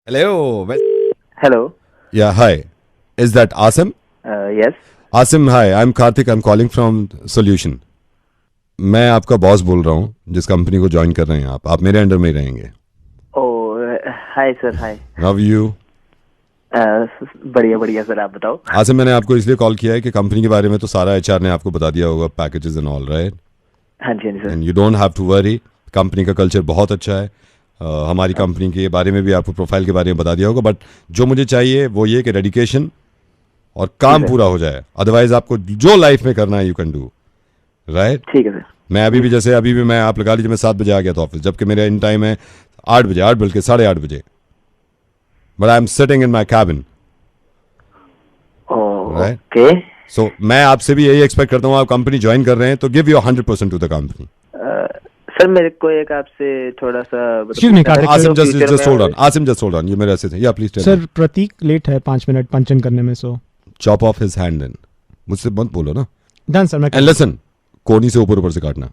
Hello. Hello. Yeah, hi. Is that Asim? Yes. Asim, hi. I'm Karthik. I'm calling from Solution. मैं आपका boss बोल रहा हूँ जिस कंपनी को ज्वाइन कर रहे हैं आप मेरे अंडर में ही रहेंगे. Hi sir. Hi. How are you? बढ़िया बढ़िया सर, आप बताओ. आसिम, मैंने आपको इसलिए कॉल किया है कि कंपनी के बारे में तो सारा एचआर ने आपको बता दिया होगा, पैकेजेस एंड ऑल, राइट? हाँ जी sir. And you don't have to worry. Company का कल्चर बहुत अच्छा है. हमारी कंपनी के बारे में भी आपको प्रोफाइल के बारे में बता दिया होगा. बट जो मुझे चाहिए वो ये कि डेडिकेशन और काम पूरा हो जाए. अदरवाइज आपको जो लाइफ में करना है यू कैन डू, राइट? ठीक है सर. मैं अभी भी मैं आप लगा लीजिए मैं 7 बजे आ गया था ऑफिस, जबकि मेरा इन टाइम है 8 बजे, 8 बल्कि 8:30 बजे. But I am sitting in my cabin, right? Okay. So मैं आपसे भी यही एक्सपेक्ट करता हूँ, आप कंपनी ज्वाइन कर रहे हैं तो give your 100% to the company. Sir मेरे को एक आपसे थोड़ा सा आसिम जस्ट होल्ड ऑन. ये मेरे ऐसे थे. या प्लीज सर, प्रतीक लेट है 5 मिनट पंचन करने में, so chop off his hand. Then मुझसे मत बोलो ना. Done sir. मैं एंड लिसन, कोनी से ऊपर से काटना,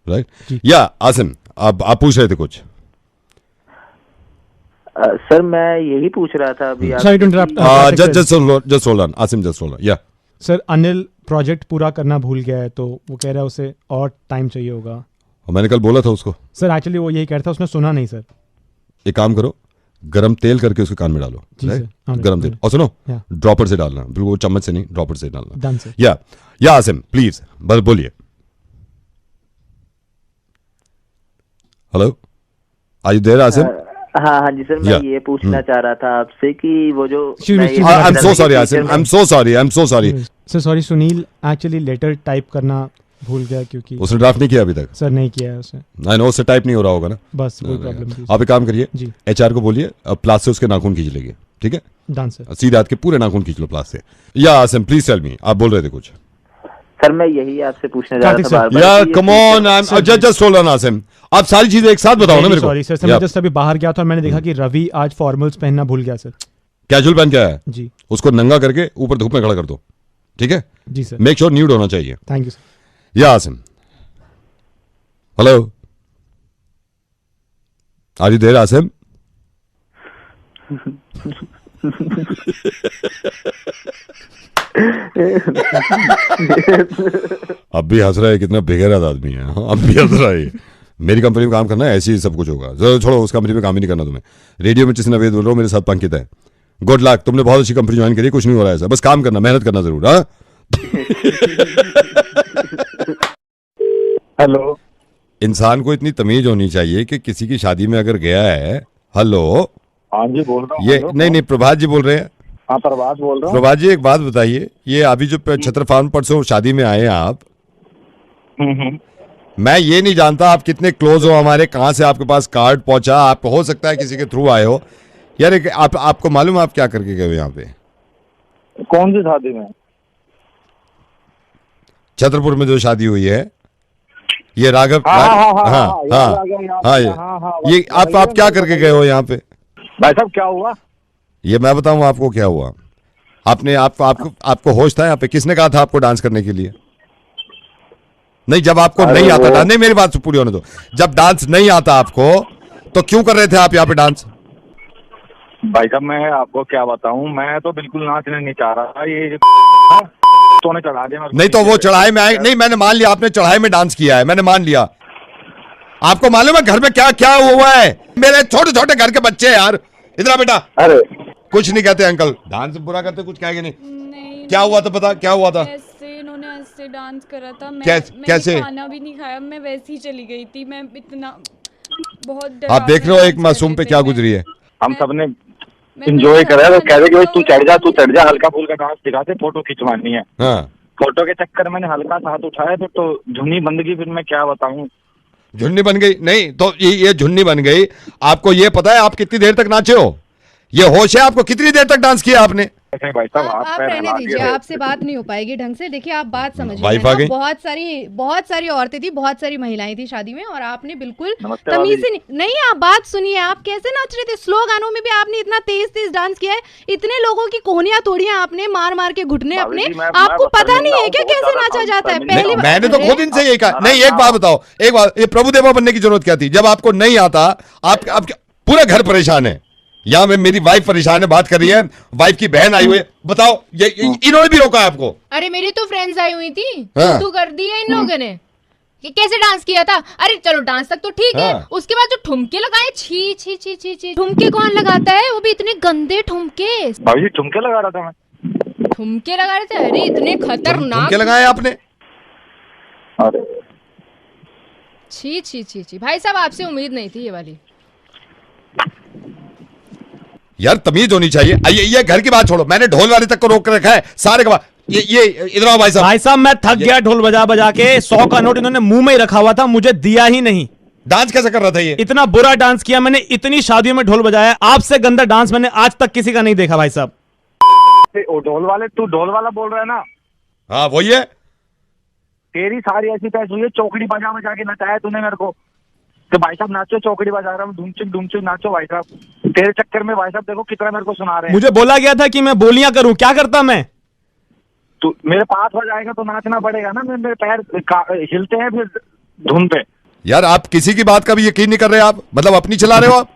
राइट? या आसिम, आप पूछ रहे थे कुछ. सर मैं यही पूछ रहा था अभी. Just hold on Asim, just hold on. या सर, अनिल प्रोजेक्ट पूरा करना भूल गया है तो वो कह रहा है उसे और टाइम चाहिए होगा. और मैंने कल बोला था उसको. सर एक्चुअली वो यही कह रहा था, उसने सुना नहीं सर. एक काम करो, गरम तेल करके उसके कान में डालो. गरम तेल. और सुनो, ड्रॉपर से डालना, बिल्कुल वो चम्मच से नहीं, ड्रॉपर से डालना. Done sir. या आसिम प्लीज बस बोलिए. Hello, are you there Asim? हाँ जी सर. मैं ये पूछना चाह रहा था आपसे कि वो जो I am so sorry Asim, I am so sorry. Sir sorry, Sunil actually letter type करना भूल गया क्योंकि उसने ड्राफ्ट नहीं किया अभी तक. सर नहीं किया है उसने. आई नो, उससे टाइप नहीं हो रहा होगा ना. बस कोई प्रॉब्लम नहीं. आप एक काम करिए, एचआर को बोलिए प्लास से उसके नाखून खींच लेंगे. ठीक है? Done sir. सीधे हाथ के पूरे नाखून खींच लो प्लास से. या आसिम प्लीज टेल मी, आप बोल रहे थे कुछ. सर मैं यही आपसे पूछने जा रहा था बार-बार. यार come on, just hold on Asim. आप सारी चीजें एक साथ बताओ ना मेरे को. सॉरी सर, मैं जस्ट अभी बाहर गया था और मैंने देखा कि रवि आज फॉर्मल्स पहनना भूल गया सर. कैजुअल पहन के आया जी. उसको नंगा करके ऊपर धूप में खड़ा कर दो. ठीक है जी सर. मेक श्योर न्यूड होना चाहिए. Thank you sir. या Asim, hello, are you there Asim? अब भी हंस रहा है, कितना बेगैरत आदमी है. अब भी हंस रहा है. मेरी कंपनी में काम करना है, ऐसे ही सब कुछ होगा. छोड़ो, उस कंपनी में काम ही नहीं करना तुम्हें. रेडियो में जिसने वेद बोल रहा हूँ, मेरे साथ पंकित है. गुड लक, तुमने बहुत अच्छी कंपनी ज्वाइन करी, कुछ नहीं हो रहा है. बस काम करना, मेहनत करना जरूर. हाँ हेलो. इंसान को इतनी तमीज होनी चाहिए कि किसी की शादी में अगर गया है. हेलो. हाँ जी बोल रहा हूँ. ये नहीं, प्रभात जी बोल रहे हैं. हाँ प्रभात बोल रहा हूँ. प्रभात जी एक बात बताइए, ये अभी जो छत्र फार्म परसों शादी में आए हैं आप, मैं ये नहीं जानता आप कितने क्लोज हो हमारे, कहाँ से आपके पास कार्ड पहुंचा. आप हो सकता है किसी के थ्रू आए हो. यार आपको मालूम है आप क्या करके गए हो यहाँ पे? कौन सी शादी में? छतरपुर में जो शादी हुई है, ये राघव. हाँ, ये आप क्या करके गए हो यहाँ पे? भाई साहब क्या हुआ? ये मैं बताऊं आपको क्या हुआ. आपने आपको होश था यहाँ पे? किसने कहा था आपको डांस करने के लिए? नहीं, जब आपको नहीं आता डांस, नहीं मेरी बात पूरी होने दो. जब डांस नहीं आता आपको तो क्यों कर रहे थे आप यहाँ पे डांस? भाई साहब मैं आपको क्या बताऊं, मैं तो बिल्कुल नाचने नहीं चाह रहा था. ये तो चढ़ा दिया. नहीं तो वो चढ़ाई में आए. नहीं, मैंने मान लिया आपने चढ़ाई में डांस किया है, मैंने मान लिया. आपको मालूम है घर में क्या क्या हुआ है? मेरे छोटे छोटे घर के बच्चे हैं यार. इधर बेटा. अरे कुछ नहीं कहते अंकल, डांस बुरा करते, कुछ कहेंगे नहीं. क्या हुआ था पता, क्या हुआ था? इन्होंने ऐसे डांस करा था. कैसे? खाना भी नहीं खाया, मैं वैसे ही चली गई थी. मैं इतना बहुत आप देख रहे हो एक मासूम पे क्या गुजरी है. हम सबने एंजॉय करा तो कह रहे कि तू चढ़ जा, हल्का फुल्का डांस दिखाते, फोटो खिंचवानी है. फोटो के चक्कर मैंने हल्का सा हाथ उठाया तो झुन्नी बन गई. फिर मैं क्या बताऊं. झुन्नी बन गई? नहीं तो ये झुन्नी बन गई. आपको ये पता है आप कितनी देर तक नाचे हो? ये होश है आपको? कितनी देर तक डांस किया आपने? भाई साहब आप रहने दीजिए, आपसे बात नहीं हो पाएगी ढंग से. देखिए आप बात समझिए. वाइफ आ गई. बहुत सारी औरतें थी, बहुत सारी महिलाएं थी शादी में, और आपने बिल्कुल तमीज से नहीं. आप बात सुनिए, आप कैसे नाच रहे थे. स्लो गानों में भी आपने इतना तेज डांस किया है. इतने लोगों की कोहनियां तोड़ियां आपने मार के घुटने अपने. आपको पता नहीं है क्या कैसे नाचा जाता है? पहली मैंने तो खुद इनसे यही कहा. नहीं एक बात बताओ, एक बात, ये प्रभुदेवा बनने की जरूरत क्या थी? जब आपको नहीं आता, आप पूरा घर परेशान है. यहाँ में मेरी वाइफ परेशान है, बात कर रही है, वाइफ की बहन आई हुई है, बताओ ये इन्होंने भी रोका है आपको? अरे मेरी तो फ्रेंड्स आई हुई थी, हाँ। तू कर दी है इन लोगों ने कि कैसे डांस किया था। अरे चलो डांस तक तो ठीक है, हाँ। उसके बाद जो ठुमके लगाए, छी छी छी छी छी, ठुमके कौन लगाता है, वो भी इतने गंदे ठुमके। भाभी जी ठुमके लगा रहा था मैं। ठुमके लगा रहे थे? अरे इतने खतरनाक ठुमके लगाए आपने? अरे छी छी छी छी, भाई साहब आपसे उम्मीद नहीं थी ये वाली। यार तमीज होनी चाहिए। ये घर की बात छोड़ो, मैंने ढोल वाले तक को रोक कर रखा है, सारे का ये इधर आओ भाई साहब। भाई साहब मैं थक गया ढोल बजा बजा के, 100 का नोट इन्होंने मुंह में ही रखा हुआ था, मुझे दिया ही नहीं। डांस कैसे कर रहा था ये? इतना बुरा डांस किया मैंने, इतनी शादियों में ढोल बजाया, आपसे गंदा डांस मैंने आज तक किसी का नहीं देखा भाई साहब। ढोल वाले, तू ढोल वाला बोल रहा है ना? हाँ वही है। तेरी सारी ऐसी तैस हुई है, चौकड़ी बजा बजा के नचाया तूने मेरे को कि भाई साहब नाचो, चौकड़ी बजा रहा हूँ, धूमचुक नाचो भाई साहब। तेरे चक्कर में भाई साहब देखो कितना मेरे को सुना रहे हैं। मुझे बोला गया था कि मैं बोलियां करूं, क्या करता मैं? तू मेरे पास हो जाएगा तो नाचना पड़ेगा ना, मेरे पैर हिलते हैं फिर धुन पे। यार आप किसी की बात का भी यकीन नहीं कर रहे, आप मतलब अपनी चला रहे हो आप।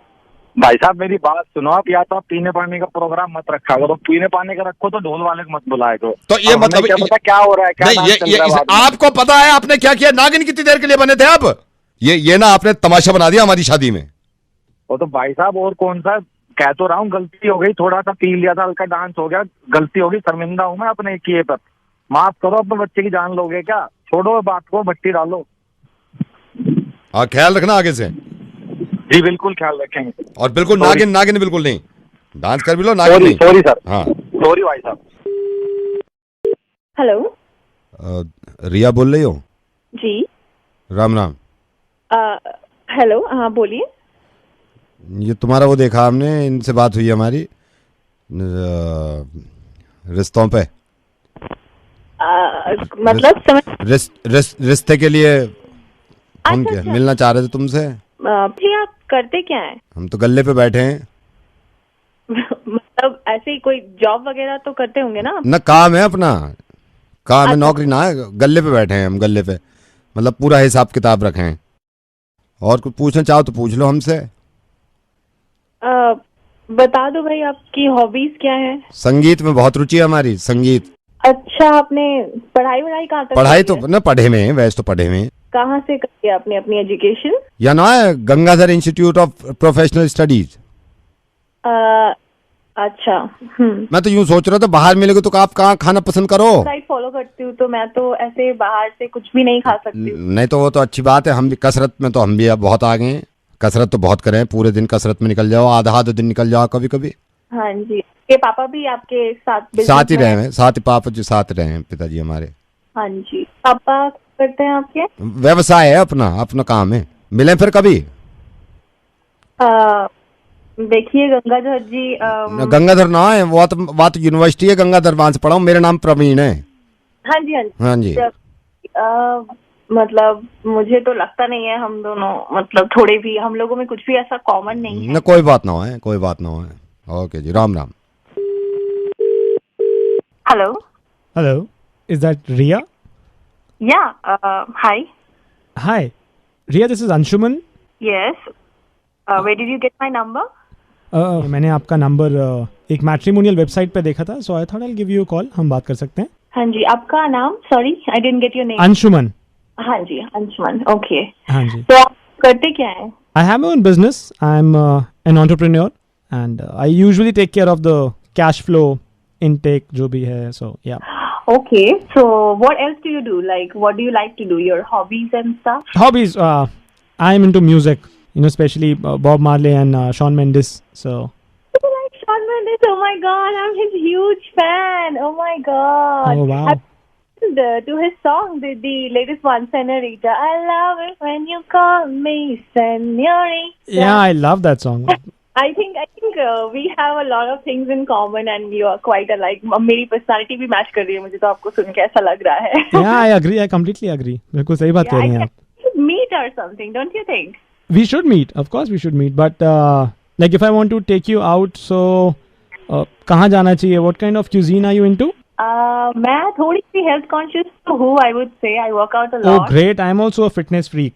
भाई साहब मेरी बात सुनो, आप या तो आप पीने पानी का प्रोग्राम मत रखा करो, पीने पानी का रखो तो ढोल वाले को मत बुलाए करो। तो ये मतलब क्या पता क्या हो रहा है, क्या नहीं, नाच चल रहा है बाद में। आपको पता है आपने क्या किया? नागिन कितनी देर के लिए बने थे आप? ये ना आपने तमाशा बना दिया हमारी शादी में। वो तो भाई साहब और कौन सा, कह तो रहा हूँ गलती हो गई, थोड़ा सा पी लिया था, हल्का डांस हो गया, गलती होगी, शर्मिंदा हूँ मैं अपने किए पर, माफ करो। अपने बच्चे की जान लोगे क्या? छोड़ो बात को, भट्टी डालो। हाँ ख्याल रखना आगे से। जी बिल्कुल ख्याल रखेंगे। और बिल्कुल नागिन बिल्कुल नहीं, डांस कर भी लो, नागिन नहीं। Sorry sir. हाँ सॉरी भाई साहब। हेलो रिया बोल रही हो? जी। राम राम। हेलो हाँ बोलिए। ये तुम्हारा वो देखा हमने, इनसे बात हुई हमारी रिश्तों पे। मतलब समझ रिश्ते के लिए फोन किया, मिलना चाह रहे थे तुमसे। जी आप करते क्या हैं? हम तो गल्ले पे बैठे हैं। मतलब ऐसे ही कोई जॉब वगैरह तो करते होंगे ना? ना काम है अपना, काम है, नौकरी ना है, गल्ले पे बैठे हैं हम, गल्ले पे मतलब पूरा हिसाब किताब रखे हैं। और कुछ पूछना चाहो तो पूछ लो हमसे। बता दो भाई आपकी हॉबीज क्या है? संगीत में बहुत रुचि है हमारी, संगीत। अच्छा आपने पढ़ाई वढ़ाई कहाँ तक? पढ़ाई तो ना पढ़े में, वैसे तो पढ़े में। कहाँ से करी आपने अपनी एजुकेशन? या ना है Gangadhar institute of professional studies. अच्छा। मैं तो यूं सोच रहा था बाहर मिलेगा तो आप कहाँ खाना पसंद करो? डाइट फॉलो करती हूँ तो मैं तो ऐसे बाहर से कुछ भी नहीं खा सकती हूँ। नहीं तो वो तो अच्छी बात है, हम भी कसरत में तो हम भी अब बहुत आगे हैं, कसरत तो बहुत करें, पूरे दिन कसरत में निकल जाओ, आधा दिन निकल जाओ कभी कभी। हाँ जी। ये पापा भी आपके साथ ही रहे हैं, साथ ही पापा जी साथ रहे हैं, पिताजी हमारे। हाँ जी। पापा करते हैं आपके? व्यवसाय है अपना, अपना काम है। मिले फिर कभी? देखिए गंगाधर जी गंगाधर ना है वो तो यूनिवर्सिटी है गंगाधर, वहां से पढ़ा हूँ। मेरा नाम प्रवीण है। हाँ जी हाँ जी। हाँ जी। मतलब मुझे तो लगता नहीं है हम दोनों, मतलब थोड़े भी हम लोगों में कुछ भी ऐसा कॉमन नहीं है। ना कोई बात ना हो, कोई बात ना हो। ओके जी, Ram Ram. Hello hello, is that Riya? Yeah hi. Hi Riya, this is Anshuman. Yes, where did you get my number? मैंने आपका नंबर एक मैट्रिमोनियल वेबसाइट पे देखा था, so I thought I will give you a call, हम बात कर सकते हैं। हाँ जी, आपका नाम? Sorry I didn't get your name. Anshuman. हाँ जी अंशुमन, ओके। हाँ जी। तो आप करते क्या है? I have my own business, I am an entrepreneur and I usually take care of the cash flow intake जो भी है, सो या। Okay, so what else do you do? Like, what do you like to do? Your hobbies and stuff? Hobbies, I am into music, you know, especially Bob Marley and Shawn Mendes. So. You like Shawn Mendes? Oh my God, I'm his huge fan. Oh my God. Oh wow. I've listened to his song, the latest one, Senorita. I love it when you call me Senorita. Yeah, I love that song. I think we have a lot of things in common and you are quite alike. मेरी personality भी match कर रही है, मुझे तो आपको सुन के ऐसा लग रहा है। Yeah, I agree. I completely agree. बिल्कुल सही बात कह रही हैं आप। Meet or something, don't you think? We should meet. Of course, we should meet. But like, if I want to take you out, so कहाँ जाना चाहिए? What kind of cuisine are you into? मैं थोड़ी सी health conscious तो हूँ, I would say. I work out a lot. Oh, great! I'm also a fitness freak.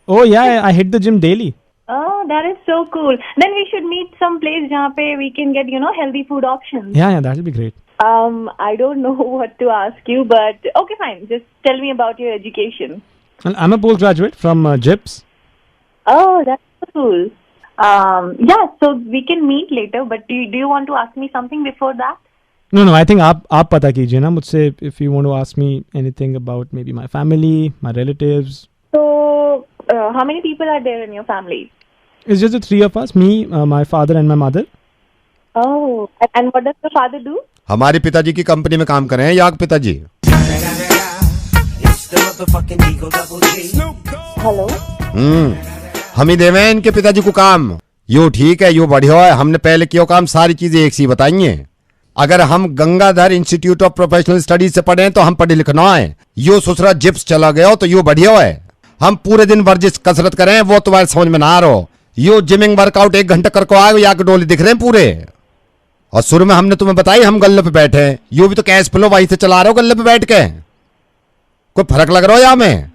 Oh yeah, I hit the gym daily. Oh, Oh, that is so cool. Then we should meet some place जहाँ पे we can get, you know, healthy food options. Yeah, that will be great. I don't know what to ask you, but okay, fine. Just tell me about your education. Well, I'm a postgraduate from JIPS. Oh, that's cool. Yeah, so we can meet later, but do you want to ask me something before that? No, I think आप पता कीजिए ना मुझसे, if you want to ask me anything about maybe my family, my relatives. So, how many people are there in your family? It's just the three of us, me, my father and my mother. Oh, and what does your father do? हमारे पिताजी की company में काम कर रहे हैं याग पिताजी। Hello? हम ही देवे हैं इनके पिताजी को काम। यो ठीक है, यो बढ़िया है। हमने पहले किया काम, सारी चीजें एक सी बताई हैं। अगर हम Gangadhar institute of professional studies से पढ़े हैं तो हम पढ़े लिखना है। यो ससुरा जिप्स चला गया हो तो यो बढ़िया है। हम पूरे दिन वर्जिश कसरत करें वो तुम्हारे समझ में ना आ रहा। यो जिमिंग वर्कआउट 1 घंटा करके आए, या के डोले दिख रहे हैं पूरे। और शुरू में हमने तुम्हें बताई हम गल्ले पे बैठे हैं, यो भी तो कैश फ्लो वहीं से चला रहे हो गल्ले पे बैठ के। कोई फर्क लग रहा हो या में?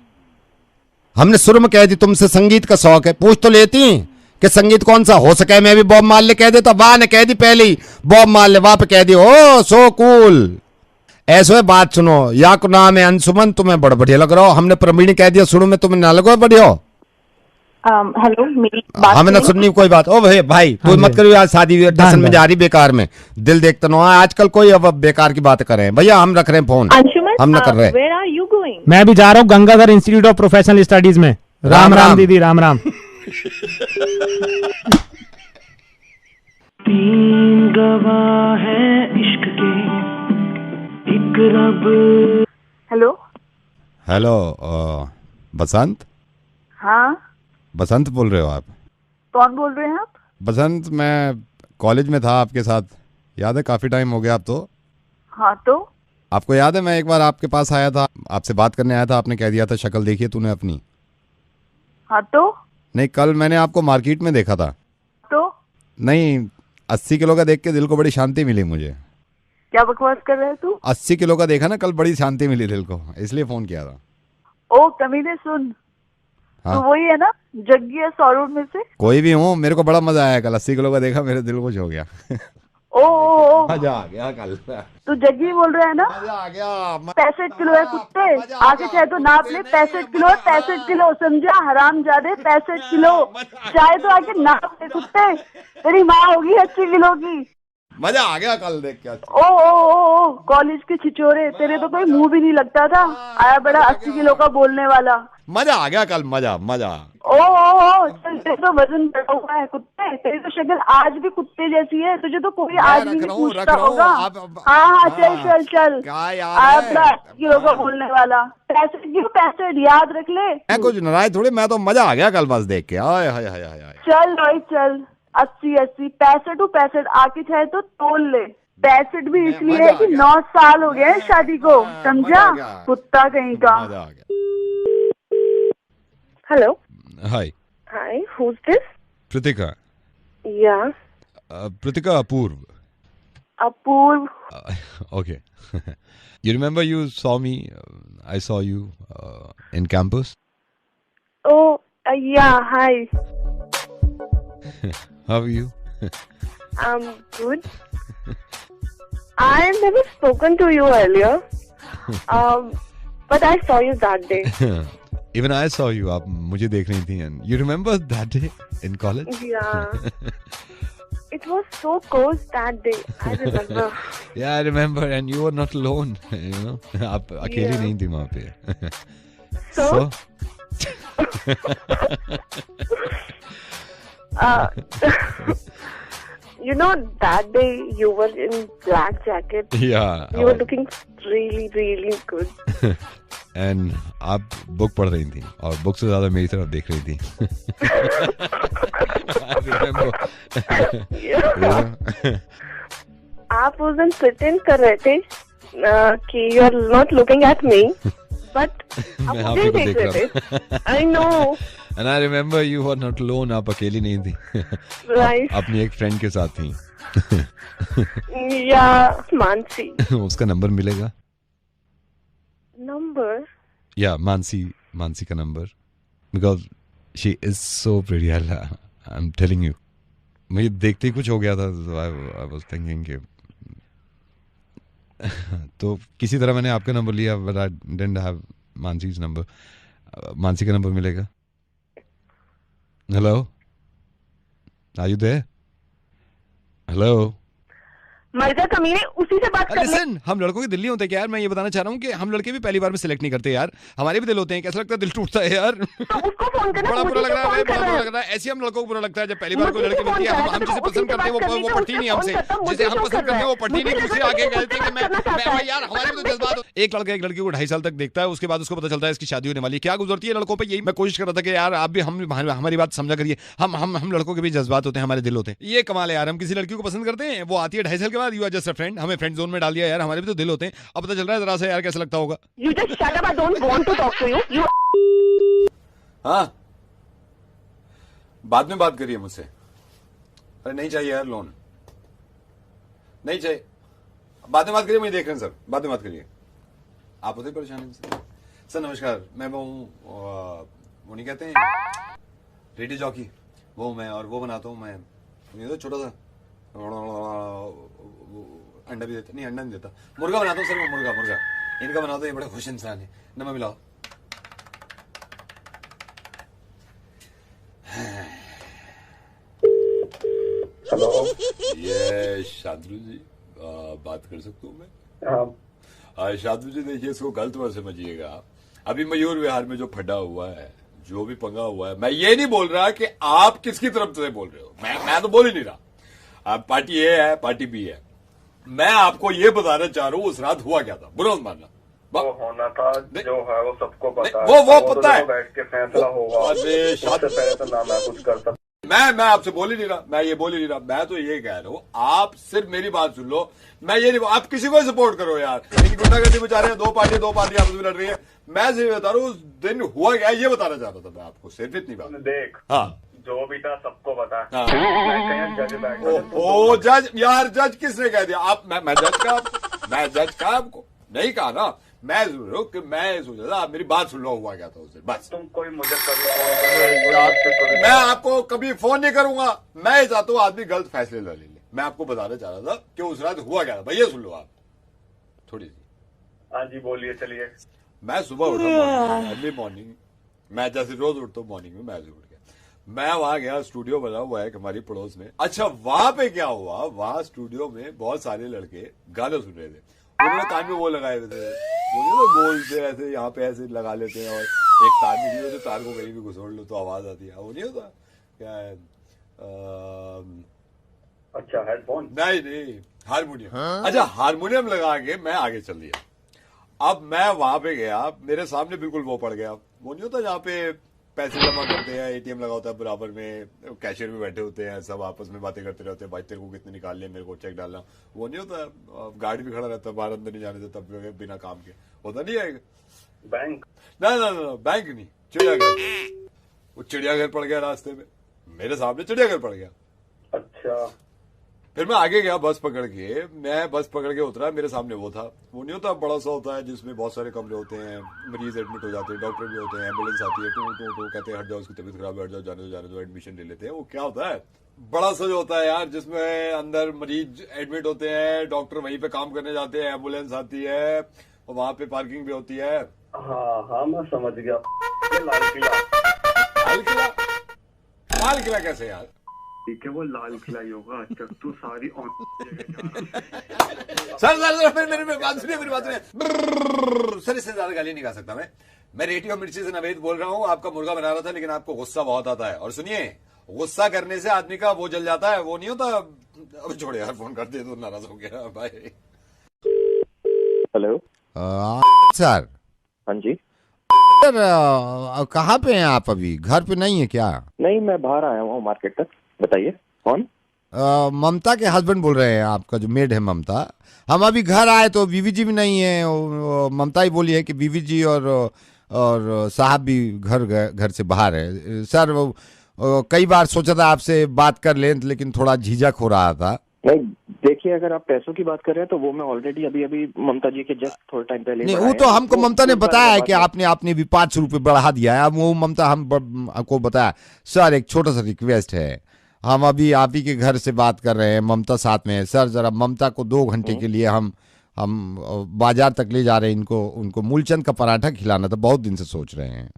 हमने शुरू में कह दी तुमसे संगीत का शौक है, पूछ तो लेती कि संगीत कौन सा हो सके। मैं भी बॉब मार्ले कह देता, वाह ने कह दी पहले ही बॉब मार्ले, वाह पे कह दी ओ सो कूल। ऐसो है बात सुनो, या को नाम है अंशुमन, तुम्हें बड़ा बढ़िया लग रहा हो। हमने प्रवीण कह दिया शुरू में, तुम्हें ना लगो बढ़िया हो। हेलो, मेरी बात हमें ना सुननी कोई बात। ओ भाई तू मत करियो, आज शादी टसन में जा रही बेकार में, दिल देखते ना आजकल कोई अब बेकार की बात करें। भैया हम रख रहे हैं फोन, अंशुमन, हम ना कर रहे। where are you going? मैं भी जा रहा हूँ Gangadhar institute of professional studies में। राम राम दीदी, राम राम। तीन गवाह है इश्क के, एक रब। हेलो हेलो बसंत। हाँ, बसंत बोल रहे हो आप? कौन बोल रहे हैं आप? बसंत, मैं कॉलेज में था आपके साथ, याद है? काफी टाइम हो गया अब तो। हाँ, तो आपको याद है मैं एक बार आपके पास आया था, आपसे बात करने आया था, आपने कह दिया था शक्ल देखिए तूने अपनी। हाँ, तो नहीं, कल मैंने आपको मार्केट में देखा था। तो नहीं, 80 किलो का देख के दिल को बड़ी शांति मिली मुझे। क्या बकवास कर रहे है तू? 80 किलो का देखा ना कल, बड़ी शांति मिली दिल को, इसलिए फोन किया था। ओ कमीने, सुन। हाँ? तो वही है ना जग्गी है सौरभ में से? कोई भी हूँ, मेरे को बड़ा मजा आया कल, 80 किलो का देखा, मेरे दिल खुश हो गया। ओ मजा आ गया कल। तू जग्गी बोल रहा है ना? मजा आ गया। 65 किलो है कुत्ते, आगे चाहे तो नाप ले। 65 किलो है, 65 किलो, समझा हराम जादे? 65 किलो चाहे तो आगे नाप ले कुत्ते, तेरी माँ होगी 80 किलो की। मजा आ गया कल देख के। ओ कॉलेज के छिचोरे, तेरे तो कोई मुंह भी नहीं लगता था, आया बड़ा 80 किलो का बोलने वाला। मजा आ गया कल, मजा। ओ चल, तेरे तो वजन बढ़ा हुआ है कुत्ते, तेरी तो शक्ल आज भी कुत्ते जैसी है, तुझे तो कोई आज भी नहीं पूछता होगा। हाँ, चल आया बड़ा 80 किलो का बोलने वाला। 65 याद रख ले। मैं कुछ नाराज थोड़ी, मैं तो मजा आ गया कल बस देख के। हाय हाय हाय हाय। चल भाई चल, 80 65 आके चाहे तो तोल ले। 65 भी इसलिए है कि 9 साल हो गए शादी को, समझा कुत्ता कहीं का। Hello, hi who's this? Pritika. Yeah, Pritika, Apurv. Apurv. Okay. You remember you saw me, I saw you in campus? Oh, yeah, hi. How are you? I'm good. I never spoken to you earlier, but I saw you that day. Even I saw you. आप मुझे देख रही थी. And you remember that day in college? Yeah. It was so cold that day. I remember. Yeah, I remember. And you were not alone. You know, आप अकेली नहीं थी वहाँ पे. So? You know, that day you were in black jacket. Yeah. You were looking really, really good. And आप book पढ़ रही थी और बुक से ज्यादा मेरी तरफ देख रही थी. I remember. आप उस दिन pretend कर रहे थे कि you are not looking at me, but मैं आप आप ही मुझे को देख देख रहे रहा थे. I know. And I remember you were not alone. आप अकेली नहीं थी. Right. अपनी एक फ्रेंड के साथ थी. Yeah, मानसी. उसका नंबर मिलेगा? Number? Yeah, मानसी का number. Because she is so pretty. I am telling you, मुझे देखते ही कुछ हो गया था, आई वाज थिंकिंग कि तो किसी तरह मैंने आपका नंबर लिया, but I didn't have Mansi's नंबर. मानसी का नंबर मिलेगा? Hello, are you there? Hello, मर जा कमीने, उसी से बात कर. लिसन, हम लड़कों के दिल नहीं होते क्या यार? मैं ये बताना चाह रहा हूँ कि हम लड़के भी पहली बार में सिलेक्ट नहीं करते यार, हमारे भी दिल होते हैं. कैसा लगता है? दिल टूटता है यार. तो उसको फोन करना. बड़ा बुरा लग रहा है भाई, बड़ा बुरा लग रहा है. ऐसे हम लड़कों को बुरा लगता है जब पहली बार कोई लड़की मिलती है. हम जिसे पसंद करते हैं वो पढ़ती नहीं हमसे, जिसे हम पसंद करते हैं वो पढ़ती नहीं. दूसरे आगे कहते हैं कि मैं भाई यार, हमारे भी तो जज्बात. एक लड़का एक लड़की को 2.5 साल तक देखता है, उसके बाद उसको पता चलता है इसकी शादी होने वाली है. क्या गुजरती है लड़कों पे. यही मैं कोशिश कर रहा था कि यार आप भी हमारी बात समझा करिए. हम लड़कों के भी जज्बात होते हैं, हमारे दिल होते हैं. ये कमाल है यार, हम किसी लड़की को पसंद करते हैं, वो आती है 2.5 साल के बाद, you are just a friend, हमें फ्रेंड जोन में डाल दिया यार. हमारे भी तो दिल होते हैं. अब पता चल रहा है जरा सा यार, कैसा लगता होगा. You just shut up, I don't want to talk to you. You. हाँ, बाद में बात करिए मुझसे. अरे नहीं चाहिए यार लोन, नहीं चाहिए. बाद में बात करिए, मुझे देख रहे हैं सर, बाद में बात करिए. आप होते परेशानी से. सर नमस्कार, मैं वो हूँ, वो नहीं कहते हैं रेडियो जॉकी, वो मैं, और वो बनाता हूँ मैं. ये तो छोटा सा अंडा भी देता, नहीं अंडा नहीं देता, मुर्गा बनाता हूँ सर. वो मुर्गा इनका बनाता हूँ. ये बड़े खुश इंसान है. नमक मिलाओ. हेलो, ये शांतनु जी बात कर सकता हूँ मैं? शांतनु जी देखिए, इसको गलत मत समझिएगा. अभी मयूर विहार में जो फटा हुआ है, जो भी पंगा हुआ है, मैं ये नहीं बोल रहा कि आप किसकी तरफ से बोल रहे हो. मैं तो बोल ही नहीं रहा. आप पार्टी ए है, पार्टी बी है. मैं आपको ये बताना चाह रहा हूँ उस रात हुआ क्या था. बुरा मत मानना. वो होना था जो है वो सबको पता है. वो पता है, बैठ के फैसला होगा. उससे पहले तो ना मैं कुछ कर सकता. मैं आपसे बोल ही नहीं रहा, मैं ये बोल ही नहीं रहा. मैं तो ये कह रहा हूँ, आप सिर्फ मेरी बात सुन लो. मैं ये नहीं, आप किसी को सपोर्ट करो यार. इन गुंडागर्दी में जा रहे हैं, दो पार्टी आपस में लड़ रही है. मैं सिर्फ बता रहा हूँ उस दिन हुआ क्या, ये बताना चाह रहा था मैं आपको, सिर्फ इतनी बात. देख, हाँ, जो भी था सबको पता. हाँ. जज बैठ. ओ जज यार, जज किसने कह दिया? आप मैं जज का आपको नहीं कहा ना. मैं सोच रहा था, आप मेरी बात सुन लो. हुआ क्या था उस दिन, बस. तुम कोई मुझे कभी मैं आपको कभी फोन नहीं करूंगा. मैं चाहता हूँ आदमी गलत फैसले न ले. मैं आपको बताना चाह रहा था कि उस रात हुआ क्या था. भैया सुन लो आप थोड़ी सी. हाँ जी बोलिए, चलिए. मैं सुबह उठा, अर्ली मॉर्निंग, मैं जैसे रोज उठता हूँ मॉर्निंग में. मैं उठ गया, मैं वहां गया. स्टूडियो बना हुआ है हमारी पड़ोस में. अच्छा, वहां पे क्या हुआ, वहां स्टूडियो में बहुत सारे लड़के गाने सुन रहे थे. उन्होंने कान में वो लगाए हुए थे, वो गोल से ऐसे यहाँ पे ऐसे लगा लेते हैं, और एक तार निकली होती, तार को कहीं भी घुसोड़ लो तो आवाज आती है. वो नहीं होता क्या है? अच्छा, हेडफोन? नहीं, हारमोनियम. अच्छा, हारमोनियम लगा के मैं आगे चल दिया. अब मैं वहां पे गया, मेरे सामने बिल्कुल वो पड़ गया. वो नहीं होता जहाँ पे पैसे जमा करते हैं, एटीएम लगा होता है बराबर में, कैशियर भी बैठे होते हैं, सब आपस में बातें करते रहते हैं. भाई तेरे को कितने निकालने, मेरे को चेक डालना. वो नहीं होता, गाड़ी भी खड़ा रहता है, बाहर अंदर नहीं जाने देता बिना काम के. होता नहीं है बैंक? ना, बैंक नहीं, चिड़ियाघर. वो चिड़ियाघर पड़ गया रास्ते में, मेरे सामने चिड़ियाघर पड़ गया. अच्छा. फिर मैं आगे गया बस पकड़ के. मैं बस पकड़ के उतरा, मेरे सामने वो था. वो नहीं होता, बड़ा सा होता है जिसमें बहुत सारे कमरे होते हैं, मरीज एडमिट हो जाते हैं, डॉक्टर भी होते हैं, एम्बुलेंस आती है, टू कहते हैं हट जाओ, उसकी तबीयत खराब है, हट जाओ, जाने दो, एडमिशन ले लेते हैं. वो क्या होता है, बड़ा सा जो होता है यार, जिसमें अंदर मरीज एडमिट होते हैं, डॉक्टर वहीं पे काम करने जाते हैं, एम्बुलेंस आती है, और वहां पे पार्किंग भी होती है. हाँ, मैं समझ गया. लाल किला कैसे यार? ठीक है, वो लाल किला ही होगा. अच्छा, तू सारी सर मेरी बात सुनिए. सर इससे ज्यादा गाली नहीं गा सकता मैं रेडियो मिर्ची से नवेद बोल रहा हूँ. आपका मुर्गा बना रहा था, लेकिन आपको गुस्सा बहुत आता है. और सुनिए, गुस्सा करने से आदमी का वो जल जाता है, वो नहीं होता. अब छोड़े यार, फोन कर दे तो नाराज हो गया. बाय. Hello sir. हाँ जी सर, कहाँ पे हैं आप? अभी घर पे नहीं है क्या? नहीं, मैं बाहर आया हूँ मार्केट तक. बताइए कौन? ममता के हस्बैंड बोल रहे हैं, आपका जो मेड है ममता. हम अभी घर आए तो बीवी जी भी नहीं है. ममता ही बोली है कि बीवी जी और साहब भी घर से बाहर है. सर कई बार सोचा था आपसे बात कर लें, लेकिन थोड़ा झिझक हो रहा था. नहीं देखिए, देखिए अगर आप पैसों की बात कर रहे हैं तो वो मैं ऑलरेडी अभी ममता जी के जस्ट थोड़ा टाइम पहले नहीं, वो तो हमको ममता ने बताया है कि आपने भी 500 रुपये बढ़ा दिया है। अब वो ममता हमको बताया। सर एक छोटा सा रिक्वेस्ट है, हम अभी आप ही के घर से बात कर रहे हैं, ममता साथ में है। सर जरा ममता को 2 घंटे के लिए हम बाजार तक ले जा रहे हैं, उनको मूलचंद का पराठा खिलाना था, बहुत दिन से सोच रहे हैं।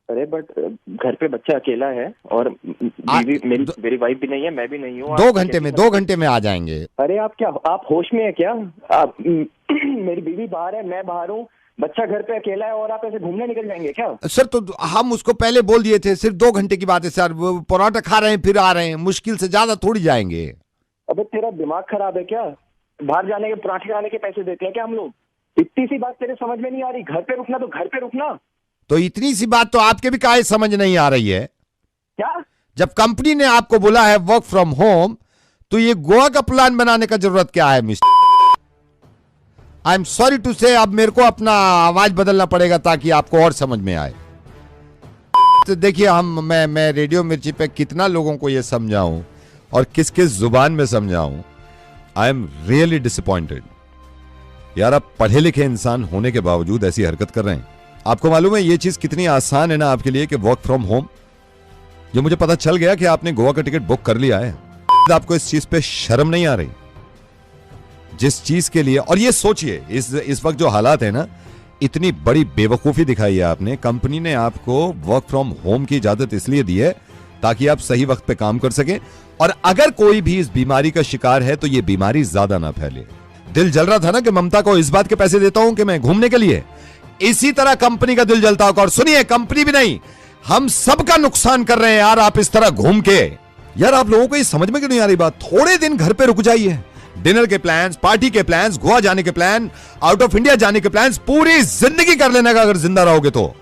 अरे बट घर पे बच्चा अकेला है और मेरी वाइफ भी नहीं है, मैं भी नहीं हूँ। 2 घंटे में आ जाएंगे। अरे आप होश में है क्या? मेरी बीवी बाहर है, मैं बाहर हूँ, बच्चा घर पे अकेला है और आप ऐसे घूमने निकल जाएंगे क्या? सर तो हम उसको पहले बोल दिए थे, सिर्फ 2 घंटे की बात है सर। वो पराठा खा रहे हैं फिर आ रहे हैं, मुश्किल से ज्यादा थोड़ी जाएंगे। अबे तेरा दिमाग खराब है क्या? बाहर जाने के पराठे खाने के पैसे देते हैं क्या हम लोग? इतनी सी बात तेरे समझ में नहीं आ रही? घर पे रुकना तो घर पे रुकना। तो इतनी सी बात तो आपके भी काहे समझ नहीं आ रही है क्या? जब कंपनी ने आपको बोला है वर्क फ्रॉम होम, तो ये गोवा का प्लान बनाने का जरूरत क्या है mister? I am sorry to say, अब मेरे को अपना आवाज बदलना पड़ेगा ताकि आपको और समझ में आए। तो देखिए मैं रेडियो मिर्ची पे कितना लोगों को ये समझाऊं और किस किस जुबान में समझाऊं। आई एम रियली डिसअपॉइंटेड यार, आप पढ़े लिखे इंसान होने के बावजूद ऐसी हरकत कर रहे हैं। आपको मालूम है ये चीज कितनी आसान है ना आपके लिए कि वर्क फ्रॉम होम। ये मुझे पता चल गया कि आपने गोवा का टिकट बुक कर लिया है। आपको इस चीज पे शर्म नहीं आ रही? जिस चीज के लिए, और ये सोचिए इस वक्त जो हालात है ना, इतनी बड़ी बेवकूफी दिखाई है आपने। कंपनी ने आपको वर्क फ्रॉम होम की इजाजत इसलिए दी है ताकि आप सही वक्त पे काम कर सकें, और अगर कोई भी इस बीमारी का शिकार है तो ये बीमारी ज्यादा ना फैले। दिल जल रहा था ना कि ममता को इस बात के पैसे देता हूं कि मैं घूमने के लिए, इसी तरह कंपनी का दिल जलता होगा। और सुनिए, कंपनी भी नहीं, हम सबका नुकसान कर रहे हैं यार आप इस तरह घूम के। यार आप लोगों को ये समझ में क्यों नहीं आ रही बात? थोड़े दिन घर पे रुक जाइए। डिनर के प्लान्स, पार्टी के प्लान्स, गोवा जाने के प्लान, आउट ऑफ इंडिया जाने के प्लान्स पूरी जिंदगी कर लेने का अगर जिंदा रहोगे तो।